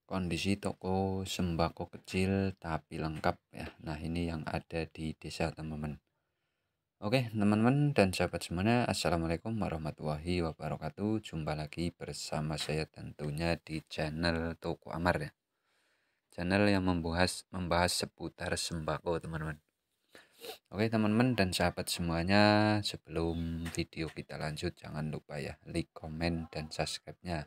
Kondisi toko sembako kecil tapi lengkap ya. Nah, ini yang ada di desa, teman-teman. Oke, teman-teman dan sahabat semuanya, Assalamualaikum warahmatullahi wabarakatuh. Jumpa lagi bersama saya tentunya di channel Toko Amar ya. Channel yang membahas seputar sembako, teman-teman. Oke, teman-teman dan sahabat semuanya, sebelum video kita lanjut, jangan lupa ya, like, komen, dan subscribe-nya.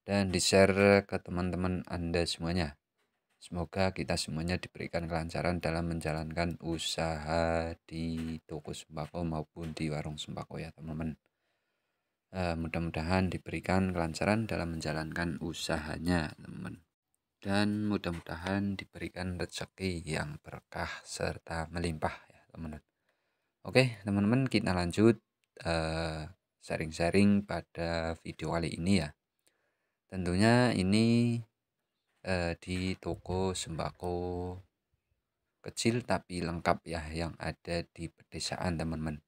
Dan di-share ke teman-teman Anda semuanya. Semoga kita semuanya diberikan kelancaran dalam menjalankan usaha di toko sembako maupun di warung sembako ya, teman-teman. Mudah-mudahan diberikan kelancaran dalam menjalankan usahanya, teman-teman. Dan mudah-mudahan diberikan rezeki yang berkah serta melimpah ya, teman-teman. Oke, teman-teman, kita lanjut sharing-sharing pada video kali ini ya. Tentunya ini di toko sembako kecil tapi lengkap ya yang ada di pedesaan, teman-teman.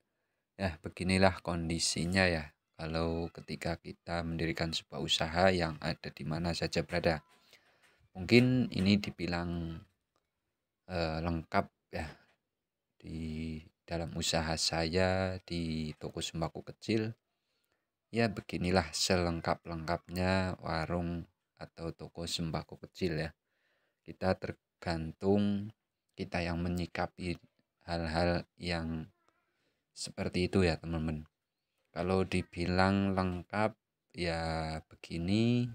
Ya, beginilah kondisinya ya kalau ketika kita mendirikan sebuah usaha yang ada di mana saja berada. Mungkin ini dibilang lengkap ya di dalam usaha saya di toko sembako kecil. Ya, beginilah selengkap-lengkapnya warung atau toko sembako kecil ya. Kita tergantung kita yang menyikapi hal-hal yang seperti itu ya, teman-teman. Kalau dibilang lengkap ya begini,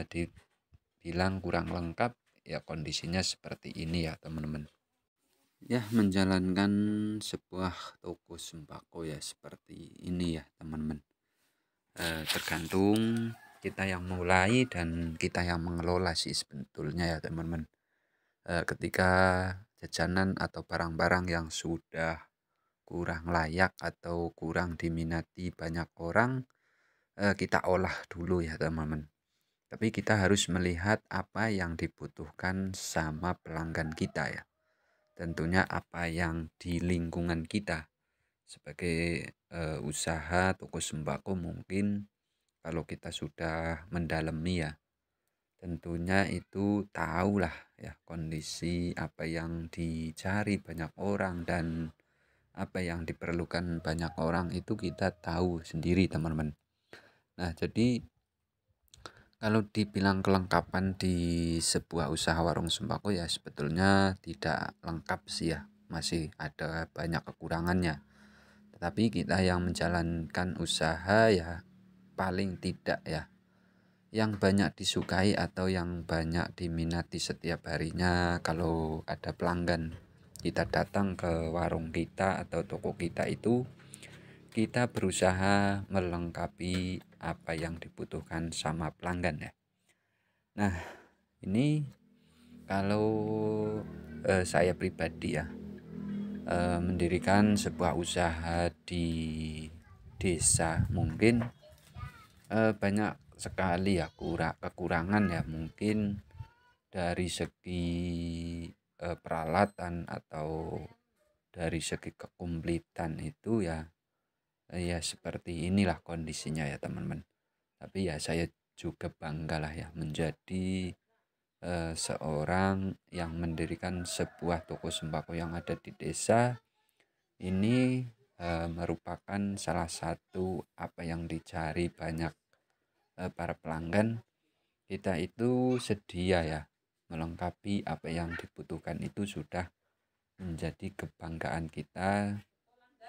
dibilang kurang lengkap ya kondisinya seperti ini ya, teman-teman. Ya, menjalankan sebuah toko sembako ya seperti ini ya, teman-teman. Tergantung kita yang mulai dan kita yang mengelola sih sebetulnya ya, teman-teman. Ketika jajanan atau barang-barang yang sudah kurang layak atau kurang diminati banyak orang, kita olah dulu ya, teman-teman. Tapi kita harus melihat apa yang dibutuhkan sama pelanggan kita ya. Tentunya apa yang di lingkungan kita sebagai usaha toko sembako, mungkin kalau kita sudah mendalami ya, tentunya itu tahulah ya kondisi apa yang dicari banyak orang dan apa yang diperlukan banyak orang itu kita tahu sendiri, teman-teman. Nah, jadi kalau dibilang kelengkapan di sebuah usaha warung sembako ya sebetulnya tidak lengkap sih ya, masih ada banyak kekurangannya. Tetapi kita yang menjalankan usaha ya paling tidak ya yang banyak disukai atau yang banyak diminati setiap harinya kalau ada pelanggan kita datang ke warung kita atau toko kita itu, kita berusaha melengkapi apa yang dibutuhkan sama pelanggan ya. Nah, ini kalau saya pribadi ya, mendirikan sebuah usaha di desa mungkin banyak sekali ya kekurangan ya, mungkin dari segi peralatan atau dari segi kekomplitan itu ya, ya seperti inilah kondisinya ya, teman-teman. Tapi ya saya juga banggalah ya menjadi seorang yang mendirikan sebuah toko sembako yang ada di desa. Ini merupakan salah satu apa yang dicari banyak para pelanggan. Kita itu sedia ya melengkapi apa yang dibutuhkan, itu sudah menjadi kebanggaan kita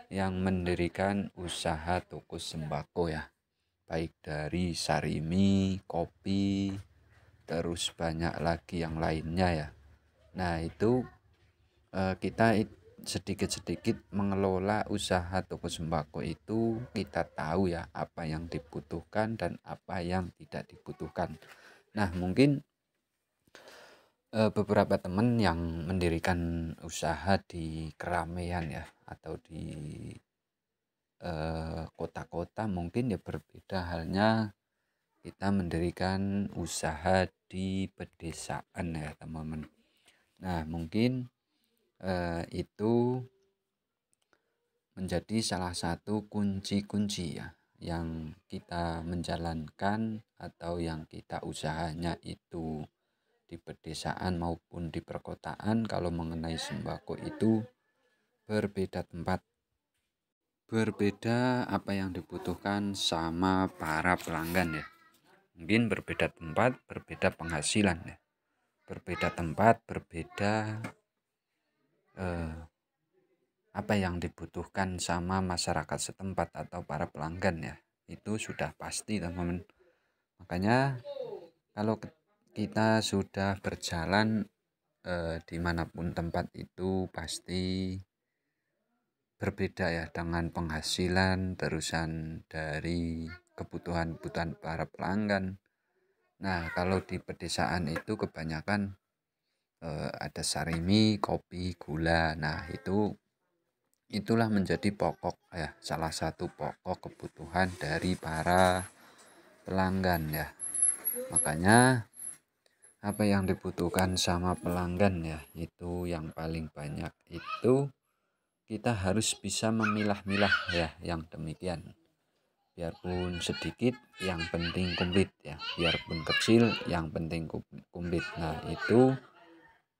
yang mendirikan usaha toko sembako ya, baik dari sarimi, kopi, terus banyak lagi yang lainnya ya. Nah, itu kita sedikit-sedikit mengelola usaha toko sembako itu, kita tahu ya apa yang dibutuhkan dan apa yang tidak dibutuhkan. Nah, mungkin beberapa teman yang mendirikan usaha di keramaian ya atau di kota-kota mungkin ya berbeda halnya kita mendirikan usaha di pedesaan ya, teman-teman. Nah, mungkin itu menjadi salah satu kunci-kunci ya yang kita menjalankan atau yang kita usahanya itu di pedesaan maupun di perkotaan, kalau mengenai sembako itu berbeda tempat, berbeda apa yang dibutuhkan sama para pelanggan ya. Mungkin berbeda tempat, berbeda penghasilan ya. Berbeda tempat, berbeda apa yang dibutuhkan sama masyarakat setempat atau para pelanggan ya. Itu sudah pasti teman-teman. Makanya kalau kita sudah berjalan dimanapun tempat itu pasti berbeda ya dengan penghasilan terusan dari kebutuhan-kebutuhan para pelanggan. Nah, kalau di pedesaan itu kebanyakan ada sarimi, kopi, gula. Nah, itulah menjadi pokok ya, salah satu pokok kebutuhan dari para pelanggan ya. Makanya apa yang dibutuhkan sama pelanggan ya, itu yang paling banyak itu kita harus bisa memilah-milah ya, yang demikian. Biarpun sedikit yang penting komplit ya, biarpun kecil yang penting komplit. Nah, itu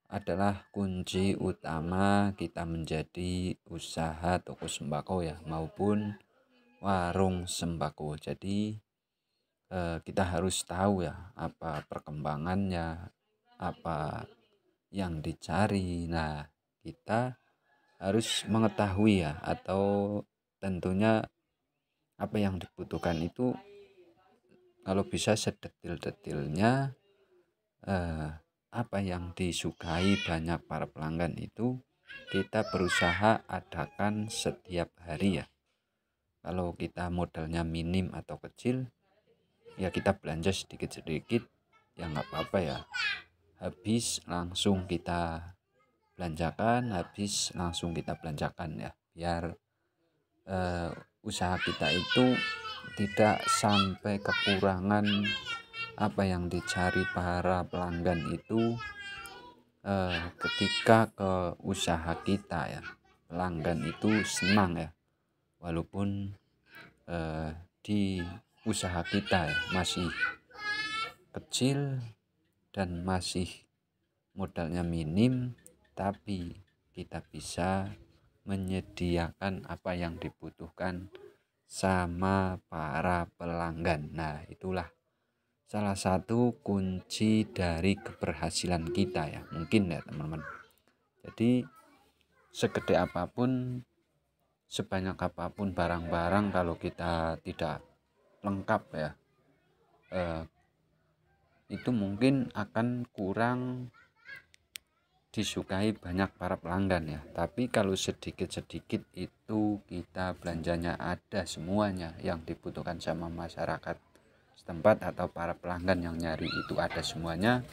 adalah kunci utama kita menjadi usaha toko sembako ya, maupun warung sembako. Jadi kita harus tahu ya apa perkembangannya, apa yang dicari. Nah, kita harus mengetahui ya, atau tentunya apa yang dibutuhkan itu kalau bisa sedetil-detilnya. Apa yang disukai banyak para pelanggan itu kita berusaha adakan setiap hari ya. Kalau kita modalnya minim atau kecil ya, kita belanja sedikit-sedikit ya, nggak apa-apa ya. Habis langsung kita belanjakan, ya, biar usaha kita itu tidak sampai kekurangan apa yang dicari para pelanggan itu. Ketika ke usaha kita ya, pelanggan itu senang ya, walaupun di usaha kita ya, masih kecil dan masih modalnya minim, tapi kita bisa menyediakan apa yang dibutuhkan sama para pelanggan. Nah, itulah salah satu kunci dari keberhasilan kita ya, mungkin ya teman-teman. Jadi segede apapun, sebanyak apapun barang-barang, kalau kita tidak lengkap ya, itu mungkin akan kurang disukai banyak para pelanggan ya. Tapi kalau sedikit-sedikit itu kita belanjanya ada semuanya yang dibutuhkan sama masyarakat setempat atau para pelanggan yang nyari itu ada semuanya.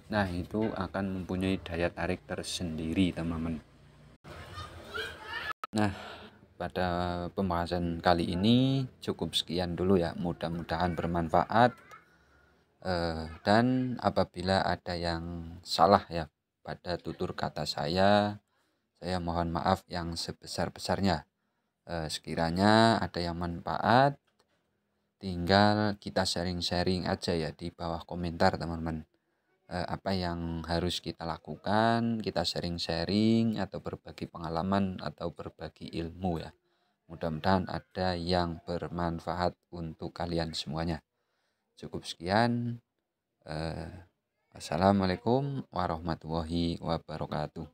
Nah, itu akan mempunyai daya tarik tersendiri teman-teman. Nah, pada pembahasan kali ini cukup sekian dulu ya, mudah-mudahan bermanfaat. Dan apabila ada yang salah ya pada tutur kata saya mohon maaf yang sebesar-besarnya. Sekiranya ada yang manfaat, tinggal kita sharing-sharing aja ya di bawah komentar teman-teman. Apa yang harus kita lakukan, kita sharing-sharing atau berbagi pengalaman atau berbagi ilmu ya. Mudah-mudahan ada yang bermanfaat untuk kalian semuanya. Cukup sekian. Assalamualaikum warahmatullahi wabarakatuh.